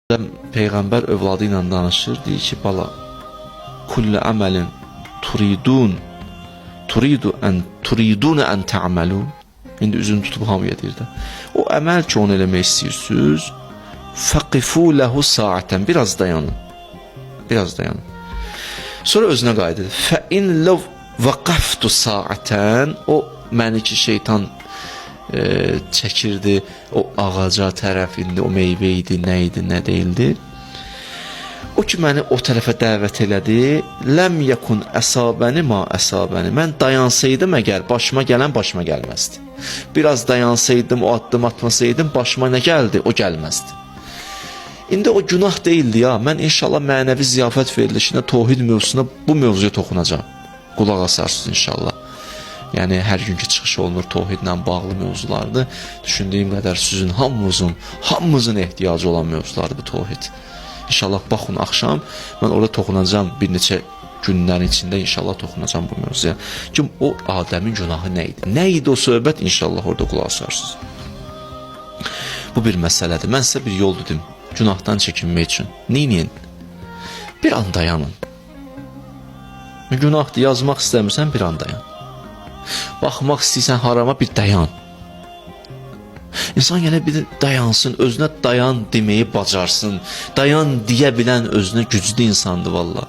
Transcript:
Peyğəmbər övladı ilə danışır, deyir ki, bala, kullu əməlin turidun ən ta'malu. İndi üzünü tutub hamıya deyir də. O əməl ki, onu eləmək istəyirsiniz, faqifu lehu saatən, biraz dayanın. Biraz dayanın. Sonra özünə qayıdır. Fə in lev vaqaftu saatən, o məni ki, şeytan çəkirdi o ağaca tərəf, indi o meyvə idi, nə idi, nə deyildi. O ki, məni o tərəfə dəvət elədi, ləm yəkun əsabəni ma əsabəni. Mən dayansaydım əgər, başıma gələn başıma gəlməzdi. Biraz dayansaydım, o addım atmasaydım, başıma nə gəldi, o gəlməzdi. İndi o günah deyildi ya, mən inşallah mənəvi ziyafət verilişində, tohid mövzusuna, bu mövzuya toxunacağım. Qulaq asarsınız inşallah. Yəni, hər günkü çıxış olunur, tohidlə bağlı mövzulardır. Düşündüyüm qədər sizin hamımızın ehtiyacı olan mövzulardır bu tohid. İnşallah baxın, axşam mən orada toxunacağım, bir neçə günlərin içində inşallah toxunacağım bu mövzuya. Ki, o Adəmin günahı nə idi? Nə idi o söhbət? İnşallah orada qulaq asarsınız. Bu bir məsələdir. Mən sizə bir yol dedim, günahdan çəkinmək üçün. Neyin? Bir an dayanın. Günahdır, yazmaq istəmirsən, bir an dayan. Baxmaq istəyirsən harama, bir dayan. İnsan yenə bir dayansın, özünə dayan deməyi bacarsın. Dayan deyə bilən özünə güclü insandır valla.